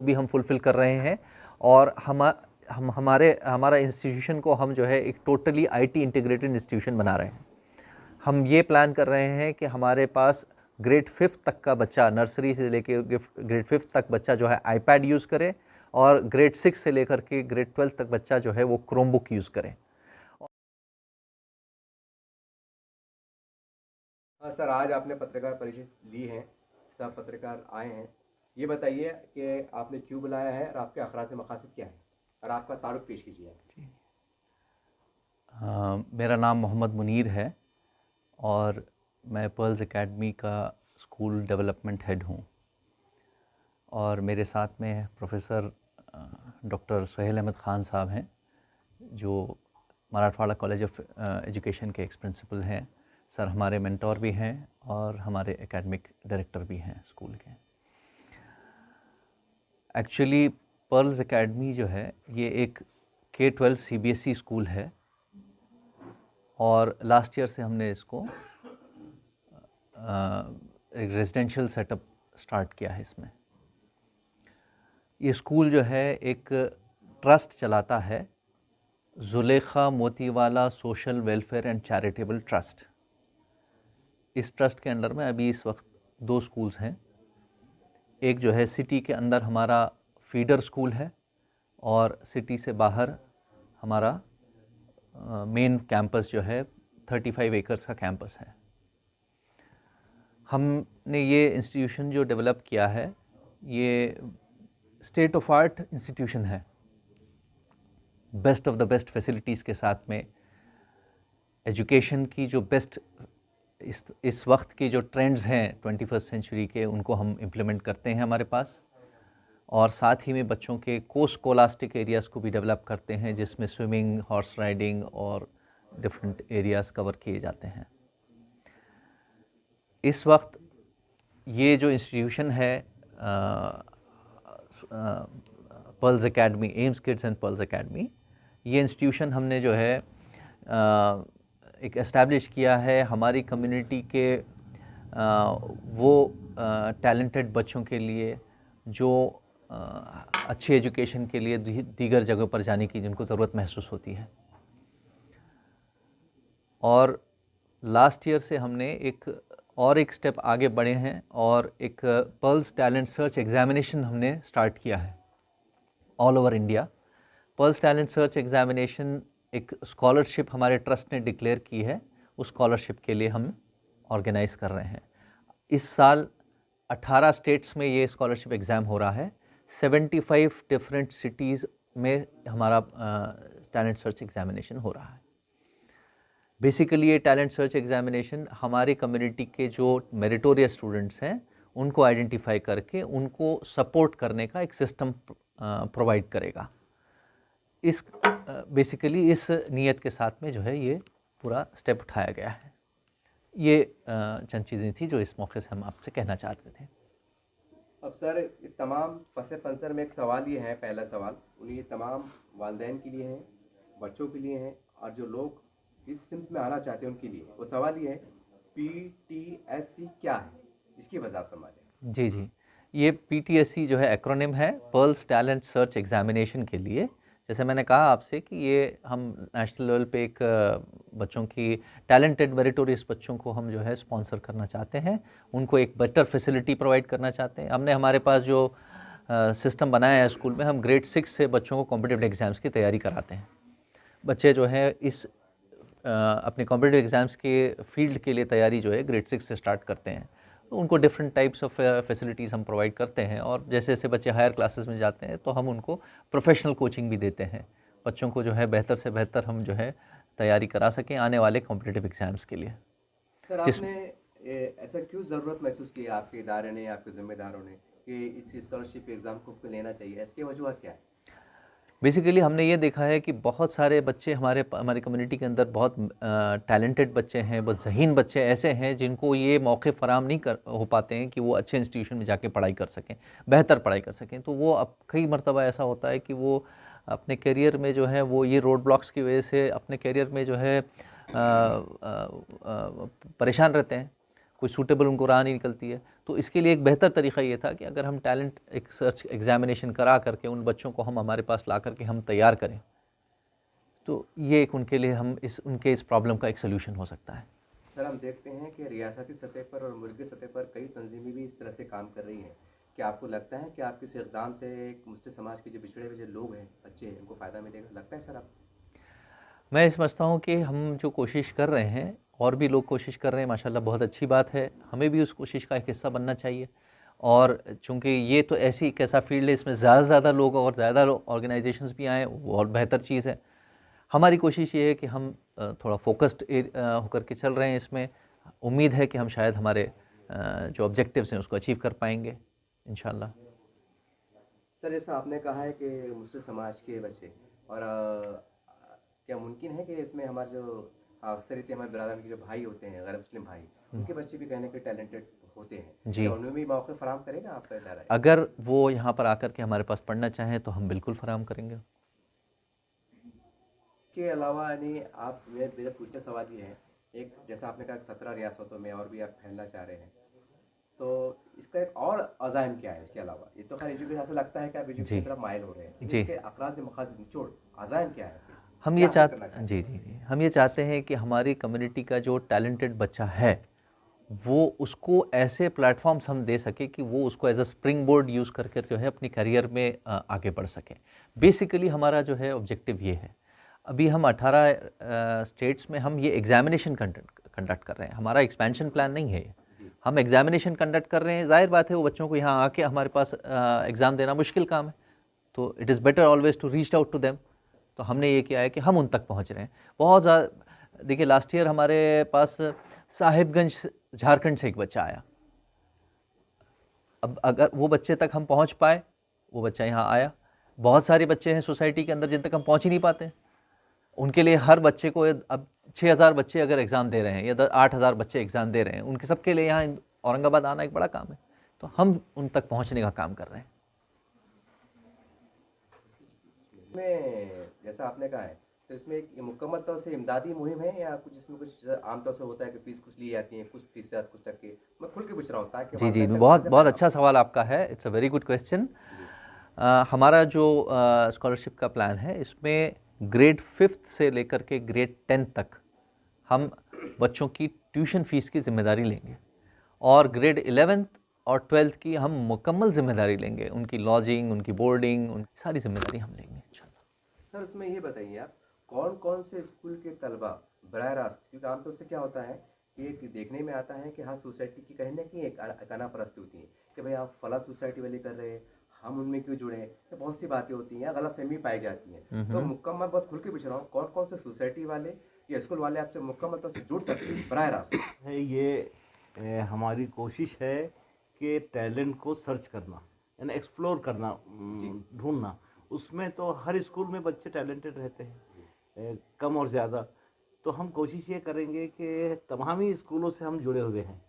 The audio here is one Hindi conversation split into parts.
भी हम फुलफ़िल कर रहे हैं। और हमारा इंस्टीट्यूशन को हम जो है एक टोटली आईटी इंटीग्रेटेड इंस्टीट्यूशन बना रहे हैं। हम ये प्लान कर रहे हैं कि हमारे पास ग्रेड 5th तक का बच्चा, नर्सरी से लेके ग्रेड 5th तक बच्चा जो है आईपैड यूज़ करे, और ग्रेड 6 से लेकर के ग्रेड 12 तक बच्चा जो है वो क्रोमबुक यूज़ करे। हाँ सर, आज आपने पत्रकार परिषद ली है, सब पत्रकार आए हैं। ये बताइए कि आपने क्यों बुलाया है और आपके अखराज मकासद क्या है, और आपका तारुफ पेश कीजिए। मेरा नाम मोहम्मद मुनीर है और मैं पर्ल्स एकेडमी का स्कूल डेवलपमेंट हेड हूँ, और मेरे साथ में प्रोफेसर डॉक्टर सुहेल अहमद ख़ान साहब हैं, जो मराठवाड़ा कॉलेज ऑफ एजुकेशन के एक्स प्रिंसिपल हैं। सर हमारे मेंटोर भी हैं और हमारे एकेडमिक डायरेक्टर भी हैं स्कूल के। एक्चुअली पर्ल्स एकेडमी जो है ये एक K-12 CBSE स्कूल है, और लास्ट ईयर से हमने इसको एक रेजिडेंशियल सेटअप स्टार्ट किया है। इसमें ये स्कूल जो है एक ट्रस्ट चलाता है, Zulekha Motiwala social welfare and charitable trust. इस ट्रस्ट के अंडर में अभी इस वक्त 2 स्कूल्स हैं। एक जो है सिटी के अंदर हमारा फीडर स्कूल है, और सिटी से बाहर हमारा मेन कैंपस जो है 35 एकर्स का कैंपस है। हमने ये इंस्टीट्यूशन जो डेवलप किया है, ये स्टेट ऑफ आर्ट इंस्टीट्यूशन है, best of the best facilities के साथ में। एजुकेशन की जो बेस्ट इस वक्त की जो ट्रेंड्स हैं 21st सेंचुरी के, उनको हम इम्प्लीमेंट करते हैं हमारे पास। और साथ ही में बच्चों के कोस्कोलास्टिक एरियाज़ को भी डेवलप करते हैं, जिसमें स्विमिंग, हॉर्स राइडिंग और डिफरेंट एरियाज़ कवर किए जाते हैं। इस वक्त ये जो इंस्टीट्यूशन है pearls academy, AIIMS kids and pearls academy, ये इंस्टीट्यूशन हमने जो है एक एस्टैब्लिश किया है हमारी कम्युनिटी के वो टैलेंटेड बच्चों के लिए जो अच्छी एजुकेशन के लिए दीगर जगहों पर जाने की जिनको ज़रूरत महसूस होती है। और लास्ट ईयर से हमने एक स्टेप आगे बढ़े हैं, और एक पर्ल्स टैलेंट सर्च एग्ज़ामिनेशन हमने स्टार्ट किया है all over India. Pearls talent search examination एक स्कॉलरशिप हमारे ट्रस्ट ने डिक्लेयर की है, उस स्कॉलरशिप के लिए हम ऑर्गेनाइज़ कर रहे हैं। इस साल 18 स्टेट्स में ये स्कॉलरशिप एग्ज़ाम हो रहा है। 75 डिफरेंट सिटीज़ में हमारा टैलेंट सर्च एग्ज़ामिनेशन हो रहा है। बेसिकली ये टैलेंट सर्च एग्ज़ामिनेशन हमारी कम्युनिटी के जो मेरिटोरियस स्टूडेंट्स हैं उनको आइडेंटिफाई करके उनको सपोर्ट करने का एक सिस्टम प्रोवाइड करेगा। बेसिकली इस नीयत के साथ में जो है ये पूरा स्टेप उठाया गया है। ये चंद चीज़ें थी जो इस मौके से हम आपसे कहना चाहते थे। अब सर, तमाम पस पंसर में एक सवाल ये है, पहला सवाल उन्हीं तमाम वालिदैन के लिए है, बच्चों के लिए है, और जो लोग इस सिमत में आना चाहते हैं उनके लिए। वो सवाल ये है, PTSC क्या है, इसकी वजाहत फरमा दें। जी, ये PTSC जो है एक्रोनिम है पर्ल्स टैलेंट सर्च एग्ज़ामिनेशन के लिए। जैसे मैंने कहा आपसे कि ये हम नेशनल लेवल पे एक बच्चों की टैलेंटेड मेरिटोरियस बच्चों को हम जो है स्पॉन्सर करना चाहते हैं, उनको एक बेटर फैसिलिटी प्रोवाइड करना चाहते हैं। हमने हमारे पास जो सिस्टम बनाया है स्कूल में, हम ग्रेड 6 से बच्चों को कॉम्पिटिटिव एग्ज़ाम्स की तैयारी कराते हैं। बच्चे जो है इस अपने कॉम्पिटिटिव एग्ज़ाम्स के फील्ड के लिए तैयारी जो है ग्रेड 6 से स्टार्ट करते हैं। तो उनको डिफरेंट टाइप्स ऑफ फैसिलिटीज़ हम प्रोवाइड करते हैं, और जैसे जैसे बच्चे हायर क्लासेस में जाते हैं तो हम उनको प्रोफेशनल कोचिंग भी देते हैं, बच्चों को जो है बेहतर से बेहतर हम जो है तैयारी करा सकें आने वाले कॉम्पिटिटिव एग्ज़ाम्स के लिए। सर, आपने ऐसा क्यों ज़रूरत महसूस की आपके इदारे ने, आपके ज़िम्मेदारों ने, कि इस स्कॉलरशिप एग्ज़ाम को लेना चाहिए? इसकी वजूहत क्या है? बेसिकली हमने ये देखा है कि बहुत सारे बच्चे हमारी कम्युनिटी के अंदर बहुत टैलेंटेड बच्चे हैं, बहुत ज़हीन बच्चे ऐसे हैं जिनको ये मौके फ़राहम नहीं हो पाते हैं कि वो अच्छे इंस्टीट्यूशन में जाके पढ़ाई कर सकें, बेहतर पढ़ाई कर सकें। तो वो अब कई मरतबा ऐसा होता है कि वो अपने करियर में जो है वो ये रोड ब्लॉक्स की वजह से अपने करियर में जो है परेशान रहते हैं, कोई सूटेबल उनको राह नहीं निकलती है। तो इसके लिए एक बेहतर तरीक़ा ये था कि अगर हम टैलेंट एक सर्च एग्ज़ामिनेशन करा करके उन बच्चों को हम हमारे पास ला करके हम तैयार करें, तो ये एक उनके लिए हम उनके इस प्रॉब्लम का एक सलूशन हो सकता है। सर, हम देखते हैं कि रियासती सतह पर और मुल्की सतह पर कई तंजीमें भी इस तरह से काम कर रही हैं। क्या आपको लगता है कि आपके इस इक़दाम से एक मुस्लिम समाज के जो बिछड़े हुए जो लोग हैं, बच्चे हैं, उनको फ़ायदा मिलेगा? लगता है सर आपको? मैं ये समझता हूँ कि हम जो कोशिश कर रहे हैं और भी लोग कोशिश कर रहे हैं, माशाल्लाह बहुत अच्छी बात है। हमें भी उस कोशिश का एक हिस्सा बनना चाहिए। और चूँकि ये तो ऐसी एक ऐसा फ़ील्ड है, इसमें ज़्यादा से ज़्यादा लोग और ज़्यादा ऑर्गेनाइजेशंस भी आएँ, वो और बेहतर चीज़ है। हमारी कोशिश ये है कि हम थोड़ा फ़ोकस्ड होकर के चल रहे हैं इसमें। उम्मीद है कि हम शायद हमारे जो ऑब्जेक्टिव्स हैं उसको अचीव कर पाएँगे इंशाअल्लाह। सर, जैसा आपने कहा है कि मुस्लिम समाज के बच्चे और क्या मुमकिन है कि इसमें हमारे जो अक्सरियत हमारे बिरादर के जो भाई होते हैं, गैर मुस्लिम भाई, उनके बच्चे भी कहीं न कहीं टैलेंटेड होते हैं। जी। क्या उनमें भी मौके फराहम करेगा आपका इदारा? अगर वो यहाँ पर आकर के हमारे पास पढ़ना चाहें तो हम बिल्कुल फराहम करेंगे। के अलावा यानी आप मेरा पूछना सवाल ये है, एक जैसा आपने कहा 17 रियासतों में और भी आप फैलना चाह रहे हैं, तो इसका एक और अज़ाइम क्या है इसके अलावा? ये तो खैर एजुकेशन से लगता है कि आप एजुकेशन जी। की तरफ माइल हो रहे हैं, लेकिन जी। इसके अखराज मक़ासद निचोड़ अज़ाइम क्या है? हम क्या ये हासिल करना चाहते हैं? जी, जी, जी। हम ये चाहते हैं कि हमारी कम्युनिटी का जो टैलेंटेड बच्चा है, वो उसको ऐसे प्लेटफ़ॉर्म्स हम दे सकें कि वो उसको as a spring board use करके जो है अपनी करियर में आगे बढ़ सकें। बेसिकली हमारा जो है ऑब्जेक्टिव ये है। अभी हम 18 स्टेट्स में हम ये एग्ज़ामिनेशन कंडक्ट कर रहे हैं। हमारा एक्सपेंशन प्लान नहीं है ये। जी। हम एग्ज़ामिनेशन कंडक्ट कर रहे हैं। ज़ाहिर बात है वो बच्चों को यहाँ आके हमारे पास एग्ज़ाम देना मुश्किल काम है। तो it is better always to reach out to them. तो हमने ये किया है कि हम उन तक पहुँच रहे हैं। बहुत देखिए लास्ट ईयर हमारे पास साहिबगंज झारखंड से एक बच्चा आया। अब अगर वो बच्चे तक हम पहुँच पाए, वो बच्चा यहाँ आया। बहुत सारे बच्चे हैं सोसाइटी के अंदर जिन तक हम पहुँच ही नहीं पाते। उनके लिए हर बच्चे को अब 6000 बच्चे अगर एग्ज़ाम दे रहे हैं या 8000 बच्चे एग्ज़ाम दे रहे हैं, उनके सबके लिए यहाँ औरंगाबाद आना एक बड़ा काम है। तो हम उन तक पहुँचने का काम कर रहे हैं। इसमें जैसा आपने कहा है, तो इसमें एक मुकम्मल तौर से इमदादी मुहिम है या कुछ इसमें कुछ आमतौर से होता है कि फीस कुछ ली जाती है, कुछ फ़ीसद कुछ टक्के? मैं खुल के पूछ रहा हूँ ताकि जी, जी। वालिदैन तक बहुत कैसे बहुत पैगाम अच्छा सवाल आपका है। It's a very good question. जी। हमारा जो स्कॉलरशिप का प्लान है, इसमें ग्रेड 5th से लेकर के ग्रेड 10th तक हम बच्चों की ट्यूशन फ़ीस की ज़िम्मेदारी लेंगे और ग्रेड 11th और 12th की हम मुकम्मल ज़िम्मेदारी लेंगे। उनकी लॉजिंग, उनकी बोर्डिंग, उन सारी ज़िम्मेदारी हम लेंगे इंशाल्लाह। सर, इसमें ये बताइए आप, कौन-कौन से स्कूल के तलबा बराह रास्त, क्योंकि आमतौर से क्या होता है कि एक देखने में आता है कि हर सोसाइटी की कहीं न कहीं एक अनापरस्ती होती है कि भाई आप फलाँ सोसाइटी वाले कर रहे हैं, हम उनमें क्यों जुड़े? तो बहुत सी बातें होती हैं, गलतफ़हमी पाई जाती हैं। तो मुकम्मल बहुत खुल के पूछ रहा हूँ, कौन-कौन से सोसाइटी वाले या स्कूल वाले आपसे मुकम्मल तौर से जुड़ सकते हैं बराह रास्त? है ये हमारी कोशिश है कि टैलेंट को सर्च करना यानी एक्सप्लोर करना, ढूंढना। उसमें तो हर स्कूल में बच्चे टैलेंटेड रहते हैं, कम और ज़्यादा। तो हम कोशिश ये करेंगे कि तमामी स्कूलों से हम जुड़े हुए हैं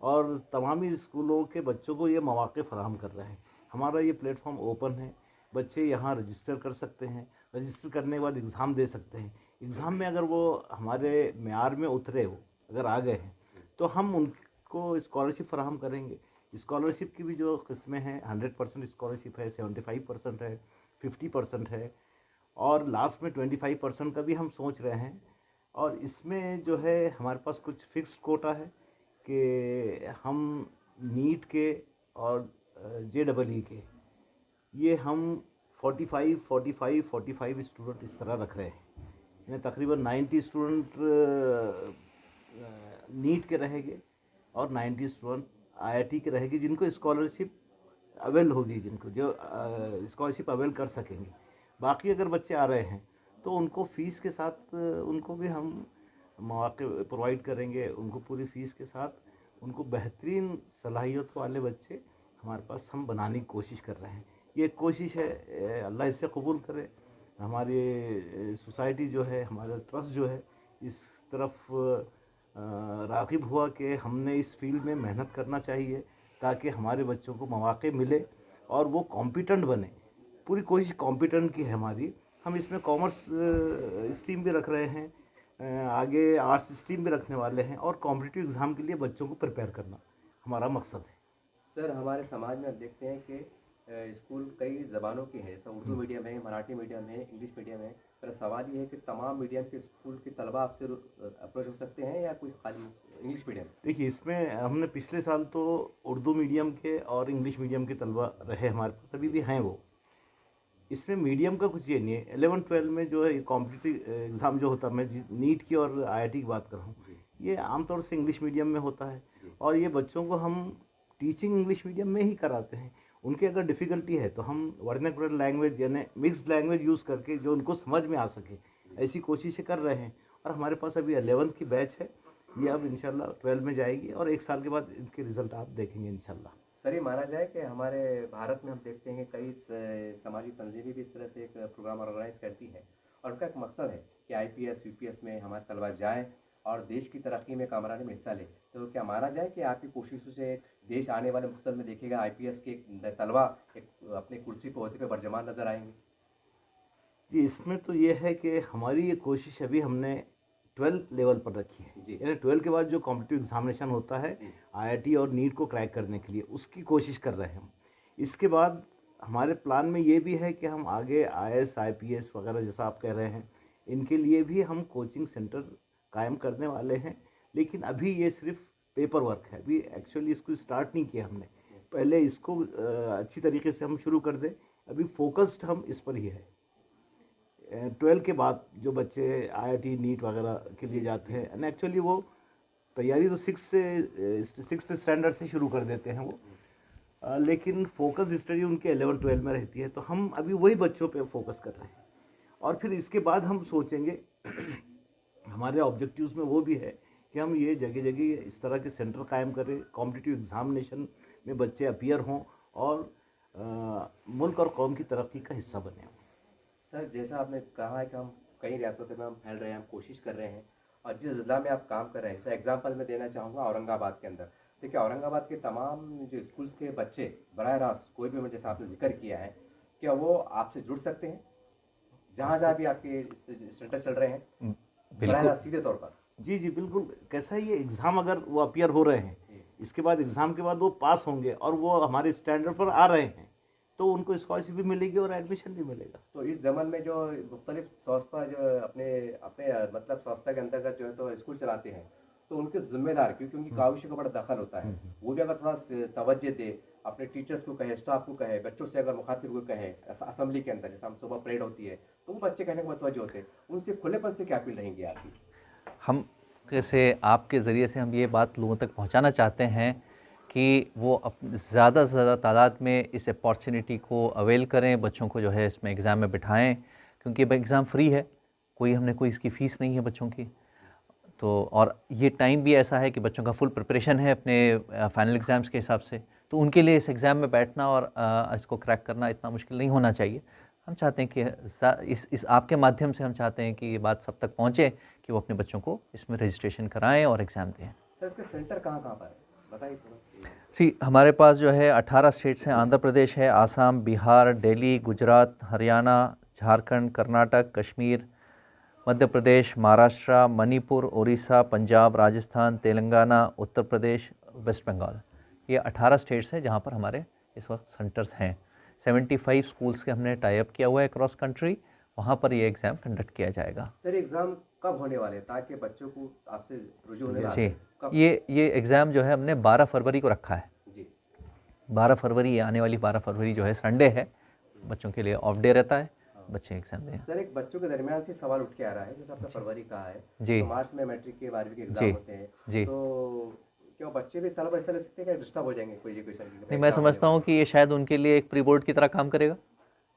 और तमामी स्कूलों के बच्चों को ये मौक़े फ़राहम कर रहे हैं। हमारा ये प्लेटफॉर्म ओपन है, बच्चे यहाँ रजिस्टर कर सकते हैं, रजिस्टर करने के बाद एग्ज़ाम दे सकते हैं। एग्ज़ाम में अगर वो हमारे मेयार में उतरे, वो अगर आ गए हैं, तो हम उनको स्कॉलरशिप फ़राहम करेंगे। स्कॉलरशिप की भी जो किस्में हैं, 100% स्कॉलरशिप है, 75% है, 50% है और लास्ट में 25% का भी हम सोच रहे हैं। और इसमें जो है हमारे पास कुछ फिक्स्ड कोटा है कि हम नीट के और JEE के ये हम 45 स्टूडेंट इस तरह रख रहे हैं। यानी तकरीबन 90 स्टूडेंट नीट के रहेंगे और 90 स्टूडेंट IIT के रहेंगे, जिनको स्कॉलरशिप अवेल होगी, जिनको जो स्कॉलरशिप अवेल कर सकेंगे। बाकी अगर बच्चे आ रहे हैं तो उनको फ़ीस के साथ उनको भी हम मौक़े प्रोवाइड करेंगे। उनको पूरी फ़ीस के साथ उनको बेहतरीन सलाहियत वाले बच्चे हमारे पास हम बनाने की कोशिश कर रहे हैं। ये कोशिश है, अल्लाह इसे कबूल करे। हमारी सोसाइटी जो है, हमारा ट्रस्ट जो है, इस तरफ राग़िब हुआ कि हमने इस फील्ड में मेहनत करना चाहिए ताकि हमारे बच्चों को मौक़े मिले और वो कॉम्पिटेंट बने। पूरी कोशिश कॉम्पिटेंट की है हमारी। हम इसमें कॉमर्स स्ट्रीम भी रख रहे हैं, आगे आर्ट्स स्ट्रीम भी रखने वाले हैं और कॉम्पिटिटिव एग्ज़ाम के लिए बच्चों को प्रिपेयर करना हमारा मकसद है। सर हमारे समाज में हम देखते हैं कि स्कूल कई ज़बानों के हैं, जैसा उर्दू मीडियम है, मराठी मीडियम है, इंग्लिश मीडियम है। मेरा सवाल ये है कि तमाम मीडियम के स्कूल के तलबा आपसे अप्रोच हो सकते हैं या कोई खाली इंग्लिश मीडियम? देखिए, इसमें हमने पिछले साल तो उर्दू मीडियम के और इंग्लिश मीडियम के तलबा रहे हमारे पास, अभी भी हैं वो। इसमें मीडियम का कुछ ये नहीं है। 11-12 में जो है कॉम्पिटिटिव एग्ज़ाम जो होता है, मैं नीट की और आईआईटी की बात कर रहा हूँ, ये आमतौर से इंग्लिश मीडियम में होता है और ये बच्चों को हम टीचिंग इंग्लिश मीडियम में ही कराते हैं। उनकी अगर डिफ़िकल्टी है तो हम वर्नाकुलर लैंग्वेज यानी मिक्स्ड लैंग्वेज यूज़ करके जो उनको समझ में आ सके ऐसी कोशिशें कर रहे हैं। और हमारे पास अभी 11th की बैच है, ये अब इंशाल्लाह 12 में जाएगी और 1 साल के बाद इनके रिज़ल्ट आप देखेंगे इंशाल्लाह। सर ये माना जाए कि हमारे भारत में हम देखते हैं कि कई समाजी तंजीमें भी इस तरह से एक प्रोग्राम ऑर्गेनाइज करती है और उनका एक मकसद है कि आईपीएस यूपीएस में हमारे तलबा जाएं और देश की तरक्की में कामरानी में हिस्सा लें। तो क्या माना जाए कि आपकी कोशिशों से देश आने वाले मुस्तकबिल में देखेगा आईपीएस के तलबा एक अपने कुर्सी पर होते पे बरजमान नजर आएंगे? जी, इसमें तो ये है कि हमारी ये कोशिश अभी हमने 12 लेवल पर रखी है। जी। यानी 12 के बाद जो कॉम्पिटिटिव एग्जामिनेशन होता है जी। आईआईटी और नीट को क्रैक करने के लिए, उसकी कोशिश कर रहे हैं हम। इसके बाद हमारे प्लान में ये भी है कि हम आगे आईएएस आईपीएस वगैरह जैसा आप कह रहे हैं, इनके लिए भी हम कोचिंग सेंटर कायम करने वाले हैं। लेकिन अभी ये सिर्फ पेपर वर्क है, अभी एक्चुअली इसको स्टार्ट नहीं किया हमने। पहले इसको अच्छी तरीके से हम शुरू कर दें। अभी फोकस्ड हम इस पर ही है। 12 के बाद जो बच्चे आईआईटी नीट वगैरह के लिए जाते हैं, एंड एक्चुअली वो तैयारी तो 6th स्टैंडर्ड से शुरू कर देते हैं वो, लेकिन फोकस स्टडी उनके 11-12 में रहती है। तो हम अभी वही बच्चों पे फोकस कर रहे हैं और फिर इसके बाद हम सोचेंगे हमारे ऑब्जेक्टिव्स में वो भी है कि हम ये जगह जगह इस तरह के सेंटर कायम करें, कॉम्पिटिटिव एग्जामिनेशन में बच्चे अपीयर हों और मुल्क और कौम की तरक्की का हिस्सा बने। सर जैसा आपने कहा है कि हम कई रियासतों में हम फैल रहे हैं, हम कोशिश कर रहे हैं और जिस ज़िला में आप काम कर रहे हैं, जैसे एग्जांपल मैं देना चाहूँगा औरंगाबाद के अंदर। देखिए औरंगाबाद के तमाम जो स्कूल्स के बच्चे बराह रास्त कोई भी, जैसा आपने जिक्र किया है, क्या वो आपसे जुड़ सकते हैं जहाँ जहाँ भी आपके स्टेटस चल रहे हैं बराह रास्त सीधे तौर पर? जी जी बिल्कुल। कैसा है, ये एग्ज़ाम अगर वो अपीयर हो रहे हैं, इसके बाद एग्ज़ाम के बाद वो पास होंगे और वो हमारे स्टैंडर्ड पर आ रहे हैं, तो उनको स्कॉलरशिप भी मिलेगी और एडमिशन भी मिलेगा। तो इस ज़मन में जो मुख्तलिफ संस्था जो अपने अपने मतलब संस्था के अंतर्गत जो है तो स्कूल चलाते हैं, तो उनके जिम्मेदार, क्योंकि उनकी काविशों का बड़ा दखल होता है, वो भी अगर थोड़ा तवज्जो दे, अपने टीचर्स को कहे, स्टाफ को कहे, बच्चों से अगर मुखातिब को कहे, असेंबली के अंदर जैसे हम सुबह परेड होती है तो वो बच्चे कहने को मुतवज्जो होते हैं, उनसे खुलेपन से क्या अपील रहेंगी आपकी? हम कैसे आपके ज़रिए से हम ये बात लोगों तक पहुंचाना चाहते हैं कि वो ज़्यादा से ज़्यादा तादाद में इस अपॉर्चुनिटी को अवेल करें, बच्चों को जो है इसमें एग्ज़ाम में बिठाएं, क्योंकि एग्ज़ाम फ्री है, हमने कोई इसकी फ़ीस नहीं है बच्चों की। तो और ये टाइम भी ऐसा है कि बच्चों का फुल प्रिपरेशन है अपने फाइनल एग्ज़ाम्स के हिसाब से, तो उनके लिए इस एग्ज़ाम में बैठना और इसको क्रैक करना इतना मुश्किल नहीं होना चाहिए। हम चाहते हैं कि इस आपके माध्यम से हम चाहते हैं कि ये बात सब तक पहुँचे कि वो अपने बच्चों को इसमें रजिस्ट्रेशन कराएं और एग्ज़ाम दें। सर इसके सेंटर कहाँ कहाँ पर है, बताइए थोड़ा। हमारे पास जो है 18 स्टेट्स हैं। आंध्र प्रदेश है, आसाम, बिहार, दिल्ली, गुजरात, हरियाणा, झारखंड, कर्नाटक, कश्मीर, मध्य प्रदेश, महाराष्ट्र, मणिपुर, उड़ीसा, पंजाब, राजस्थान, तेलंगाना, उत्तर प्रदेश, वेस्ट बंगाल। ये 18 स्टेट्स हैं जहाँ पर हमारे इस वक्त सेंटर्स हैं। 75 स्कूल्स के हमने टाई अप किया हुआ है क्रॉस कंट्री, वहाँ पर ये एग्ज़ाम कंडक्ट किया जाएगा। सर एग्ज़ाम कब होने वाले हैं ताकि बच्चों को आपसे रुजू होने जी, ये एग्ज़ाम जो है हमने 12 फरवरी को रखा है जी। 12 फरवरी, आने वाली 12 फरवरी जो है संडे है, बच्चों के लिए ऑफ डे रहता है, बच्चे एग्ज़ाम दें। सर एक बच्चों के दरमियान से सवाल उठ के आ रहा है, जैसे आपने फरवरी कहा है जी। तो मार्च में मैट्रिक के 12वीं के एग्जाम होते हैं जी। तो क्या बच्चे भी तलबा ऐसा ले सकते हैं कि डिस्टर्ब हो जाएंगे कोई एजुकेशन की? नहीं, मैं समझता हूँ कि ये शायद उनके लिए एक प्री बोर्ड की तरह काम करेगा।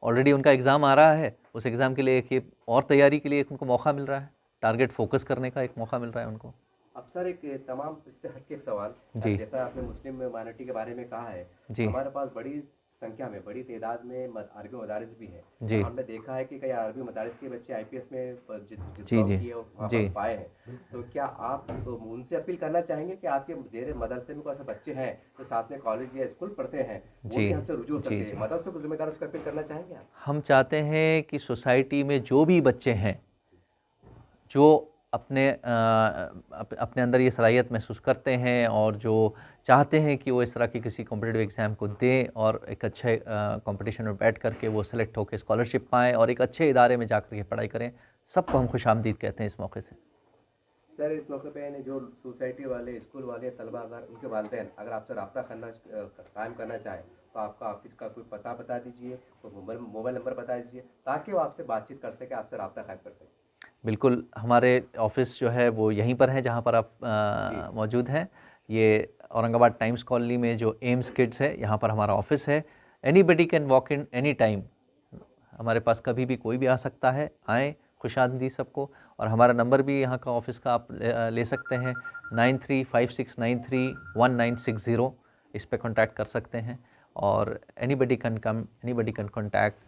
ऑलरेडी उनका एग्ज़ाम आ रहा है, उस एग्ज़ाम के लिए एक ये और तैयारी के लिए एक उनको मौका मिल रहा है, टारगेट फोकस करने का एक मौका मिल रहा है उनको। अब सर एक तमाम इससे हटके एक सवाल, जी। जैसा आपने मुस्लिम माइनॉरिटी के बारे में कहा है, जी। हमारे पास बड़ी संख्या में, बड़ी तादाद में अरबी मदारिस भी है। जी। हमने देखा है कि कई अरबी मदारिस के बच्चे आईपीएस में जी पाए हैं, तो क्या आप तो उनसे अपील करना चाहेंगे कि आपके जेर मदरसे में कोई ऐसे बच्चे हैं जो साथ में कॉलेज या स्कूल पढ़ते हैं, वो भी हमसे रुजू हो सकते हैं, मदरसों को जिम्मेदार उसका अपील करना चाहेंगे आप? हम चाहते हैं कि सोसाइटी में जो भी बच्चे हैं जो अपने अंदर ये सलाहियत महसूस करते हैं और जो चाहते हैं कि वो इस तरह के किसी कॉम्पिटिटिव एग्ज़ाम को दें और एक अच्छे कंपटीशन में बैठ करके वो सेलेक्ट होकर स्कॉलरशिप पाएँ और एक अच्छे इदारे में जाकर के पढ़ाई करें, सबको हम खुशामदीद कहते हैं इस मौके से। सर, इस मौके पे जो सोसाइटी वाले, स्कूल वाले, तलबा अगर उनके वालिदैन अगर आपसे रब्ता कायम करना चाहें तो आपका ऑफिस का कोई पता बता दीजिए, कोई मोबाइल नंबर बता दीजिए ताकि वो आपसे बातचीत कर सके, आपसे रब्ता कायम कर सके। बिल्कुल, हमारे ऑफिस जो है वो यहीं पर है जहाँ पर आप मौजूद हैं। ये औरंगाबाद टाइम्स कॉलोनी में जो एम्स किड्स है, यहाँ पर हमारा ऑफिस है। Anybody can walk in any time, हमारे पास कभी भी कोई भी आ सकता है, आएँ, खुशामदीद सबको। और हमारा नंबर भी यहाँ का ऑफिस का आप ले सकते हैं 9356931960, इस पे कांटेक्ट कर सकते हैं और anybody can come, anybody can contact.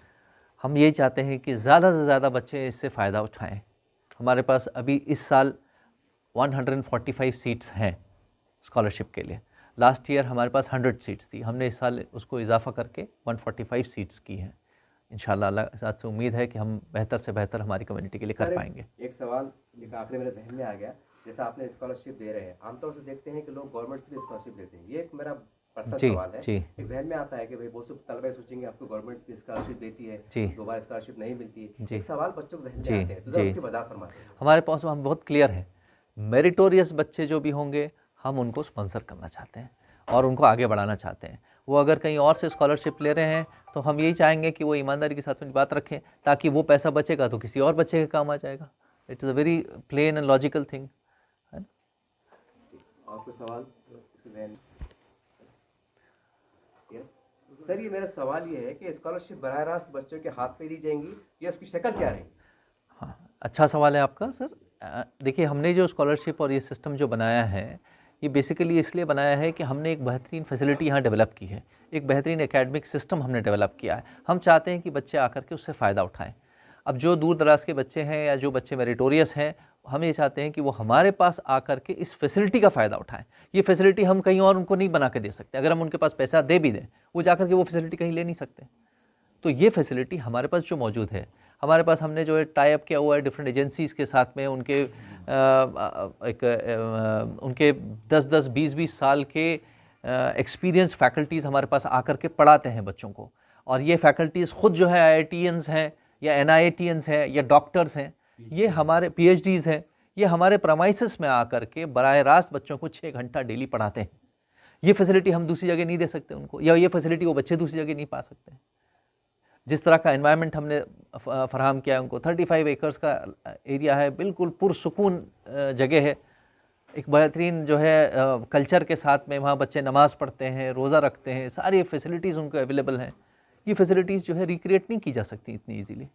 हम ये चाहते हैं कि ज़्यादा से ज़्यादा बच्चे इससे फ़ायदा उठाएं। हमारे पास अभी इस साल 145 सीट्स हैं स्कॉलरशिप के लिए। लास्ट ईयर हमारे पास 100 सीट्स थी, हमने इस साल उसको इजाफ़ा करके 145 सीट्स की हैं। इंशाल्लाह अल्लाह के साथ से उम्मीद है कि हम बेहतर से बेहतर हमारी कम्युनिटी के लिए कर पाएंगे। एक सवाल एक आखिरी मेरे जहन में आ गया, जैसा आपने स्कॉलरशिप दे रहे हैं, आमतौर से देखते हैं कि लोग गवर्नमेंट से भी स्कॉलरशिप देते हैं, ये एक मेरा पर्सनल सवाल है। एक जहन में आता है कि भाई बहुत से तलबा सोचेंगे आपको गवर्नमेंट की स्कॉलरशिप देती है, दोबारा स्कॉलरशिप नहीं मिलती, एक सवाल बच्चों को जहन में आते हैं, तो उसकी वजह फरमाइए। हमारे पास हम बहुत क्लियर है, मेरिटोरियस बच्चे जो भी होंगे हम उनको स्पॉन्सर करना चाहते हैं और उनको आगे बढ़ाना चाहते हैं। वो अगर कहीं और से स्कॉलरशिप ले रहे हैं तो हम यही चाहेंगे कि वो ईमानदारी के साथ अपनी बात रखें, ताकि वो पैसा बचेगा तो किसी और बच्चे के काम आ जाएगा। It is a very plain and logical thing, है ना। और कोई सवाल? सर, ये मेरा सवाल ये है कि स्कॉलरशिप बराह रास्त बच्चों के हाथ पे दी जाएंगी या उसकी शक्ल क्या रहेगी? हाँ, अच्छा सवाल है आपका सर। देखिए, हमने जो स्कॉलरशिप और ये सिस्टम जो बनाया है, ये बेसिकली इसलिए बनाया है कि हमने एक बेहतरीन फैसिलिटी यहाँ डेवलप की है, एक बेहतरीन एकेडमिक सिस्टम हमने डेवलप किया है। हम चाहते हैं कि बच्चे आकर के उससे फ़ायदा उठाएं। अब जो दूर दराज के बच्चे हैं या जो बच्चे मेरिटोरियस हैं, हम ये चाहते हैं कि वो हमारे पास आकर के इस फैसिलिटी का फ़ायदा उठाएं। ये फैसिलिटी हम कहीं और उनको नहीं बना के दे सकते। अगर हम उनके पास पैसा दे भी दें, वो जाकर के वो फैसिलिटी कहीं ले नहीं सकते। तो ये फैसिलिटी हमारे पास जो मौजूद है, हमारे पास हमने जो है टाई अप किया हुआ है डिफरेंट एजेंसीज़ के साथ में, उनके उनके 10-10, 20-20 साल के एक्सपीरियंस फैकल्टीज़ हमारे पास आकर के पढ़ाते हैं बच्चों को। और ये फैकल्टीज़ ख़ुद जो है IITians हैं या NIITians हैं या डॉक्टर्स हैं, ये हमारे PhDs हैं, ये हमारे प्रमाइसिस में आकर के बराह रास्त बच्चों को 6 घंटा डेली पढ़ाते हैं। ये फैसिलिटी हम दूसरी जगह नहीं दे सकते उनको, या ये फैसिलिटी वो बच्चे दूसरी जगह नहीं पा सकते। जिस तरह का एनवायरनमेंट हमने फराहम किया है उनको, 35 एकर्स का एरिया है, बिल्कुल पुरसुकून जगह है, एक बेहतरीन जो है कल्चर के साथ में वहाँ बच्चे नमाज़ पढ़ते हैं, रोज़ा रखते हैं, सारी फैसिलिटीज़ उनको अवेलेबल हैं। ये फैसिलिटीज़ जो है रिक्रिएट नहीं की जा सकती इतनी ईजीली।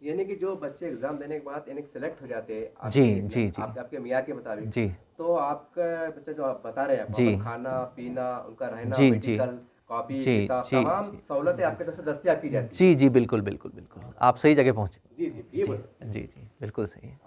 यानी कि जो बच्चे एग्जाम देने के बाद यानी सेलेक्ट हो जाते हैं जी आपके मियार के मुताबिक, जी, तो आपका बच्चा जो आप बता रहे हैं, जी, खाना पीना, उनका रहना, जी, मेडिकल, कॉपी, किताब, तमाम सहूलतें आपके तरफ से दस्तयाब की जाती हैं। जी जी, बिल्कुल बिल्कुल बिल्कुल, आप सही जगह पहुँचे। जी जी, ये बोलिए। जी जी, बिल्कुल सही है।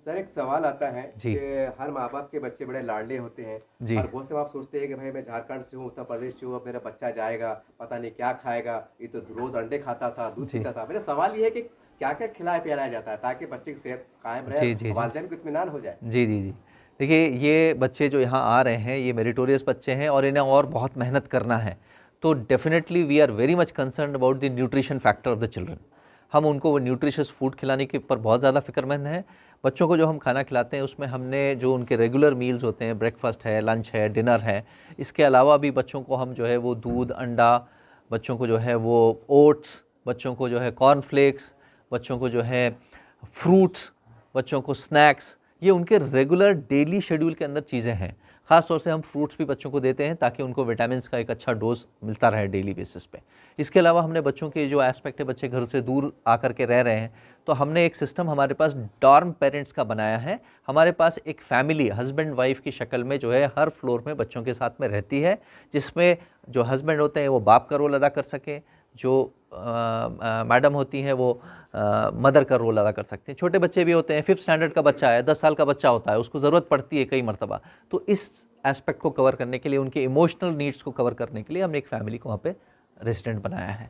सर, एक सवाल आता है जी। कि हर माँ बाप के बच्चे बड़े लाडले होते हैं जी। और बहुत से आप सोचते हैं कि भाई मैं झारखंड से हूँ, उत्तर प्रदेश से हूँ, अब मेरा बच्चा जाएगा पता नहीं क्या खाएगा, ये तो रोज अंडे खाता था, दूध पीता था। मेरा सवाल ये है कि क्या क्या खिलाया पिलाया जाता है ताकि बच्चे की सेहत कायम रहे, वालिदैन को इत्मीनान हो जाए? जी जी जी, देखिए, ये बच्चे जो यहाँ आ रहे हैं ये मेरिटोरियस बच्चे हैं और इन्हें और बहुत मेहनत करना है, तो definitely we are very much concern about the nutrition factor of the children. हम उनको वो न्यूट्रिशियस फूड खिलाने के ऊपर बहुत ज़्यादा फ़िक्रमंद हैं। बच्चों को जो हम खाना खिलाते हैं उसमें हमने जो उनके रेगुलर मील्स होते हैं, ब्रेकफास्ट है, लंच है, डिनर है, इसके अलावा भी बच्चों को हम जो है वो दूध, अंडा, बच्चों को जो है वो ओट्स, बच्चों को जो है कॉर्नफ्लेक्स, बच्चों को जो है फ्रूट्स, बच्चों को स्नैक्स, ये उनके रेगुलर डेली शेड्यूल के अंदर चीज़ें हैं। ख़ास तौर से हम फ्रूट्स भी बच्चों को देते हैं ताकि उनको विटामिन्स का एक अच्छा डोज मिलता रहे डेली बेसिस पे। इसके अलावा हमने बच्चों के जो एस्पेक्ट है, बच्चे घर से दूर आकर के रह रहे हैं, तो हमने एक सिस्टम हमारे पास डॉर्म पेरेंट्स का बनाया है। हमारे पास एक फैमिली हस्बैंड वाइफ की शक्ल में जो है हर फ्लोर में बच्चों के साथ में रहती है, जिसमें जो हस्बैंड होते हैं वो बाप का रोल अदा कर सकें, जो मैडम होती हैं वो मदर का रोल अदा कर सकते हैं। छोटे बच्चे भी होते हैं, 5th स्टैंडर्ड का बच्चा है, 10 साल का बच्चा होता है, उसको ज़रूरत पड़ती है कई मरतबा, तो इस एस्पेक्ट को कवर करने के लिए, उनके इमोशनल नीड्स को कवर करने के लिए हमने एक फैमिली को वहाँ पे रेजिडेंट बनाया है। I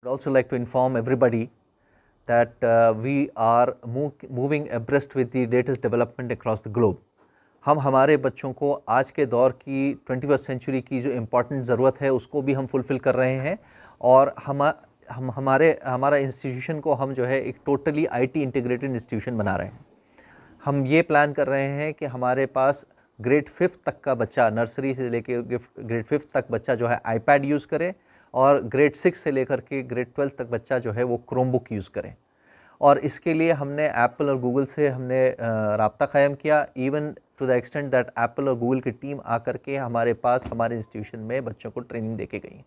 would also like to inform everybody that we are moving abreast with the latest development across the globe. हम हमारे बच्चों को आज के दौर की 21st सेंचुरी की जो इम्पॉर्टेंट ज़रूरत है उसको भी हम फुलफ़िल कर रहे हैं, और हमारा इंस्टीट्यूशन को हम जो है एक टोटली IT इंटीग्रेटेड इंस्टीट्यूशन बना रहे हैं। हम ये प्लान कर रहे हैं कि हमारे पास ग्रेड 5th तक का बच्चा, नर्सरी से लेकर ग्रेड 5th तक बच्चा जो है iPad यूज़ करे, और ग्रेड 6 से लेकर के ग्रेड 12 तक बच्चा जो है वो क्रोमबुक यूज़ करें। और इसके लिए हमने एप्पल और गूगल से हमने राब्ता कायम किया, even to the extent that Apple और गूगल की टीम आकर के हमारे पास हमारे इंस्टीट्यूशन में बच्चों को ट्रेनिंग दे के गई।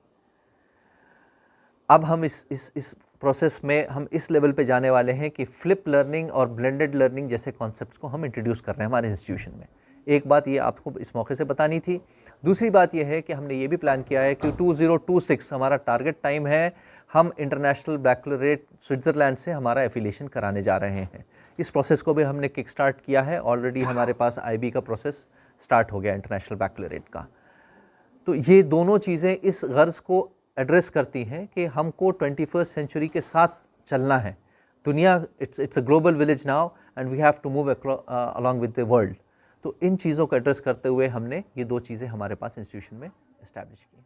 अब हम इस प्रोसेस में हम इस लेवल पे जाने वाले हैं कि फ्लिप लर्निंग और ब्लेंडेड लर्निंग जैसे कॉन्सेप्ट्स को हम इंट्रोड्यूस कर रहे हैं हमारे इंस्टीट्यूशन में। एक बात ये आपको इस मौके से बतानी थी। दूसरी बात ये है कि हमने ये भी प्लान किया है कि 2026 हमारा टारगेट टाइम है, हम इंटरनेशनल बैकलॉरेट स्विट्ज़रलैंड से हमारा एफिलिएशन कराने जा रहे हैं। इस प्रोसेस को भी हमने किक स्टार्ट किया है, ऑलरेडी हमारे पास IB का प्रोसेस स्टार्ट हो गया इंटरनेशनल बैकलॉरेट का। तो ये दोनों चीज़ें इस गर्ज़ को एड्रेस करती हैं कि हमको 21st सेंचुरी के साथ चलना है। दुनिया it's a global village now and we have to move along with the world. तो इन चीज़ों को एड्रेस करते हुए हमने ये दो चीज़ें हमारे पास इंस्टीट्यूशन में इस्टेब्लिश की।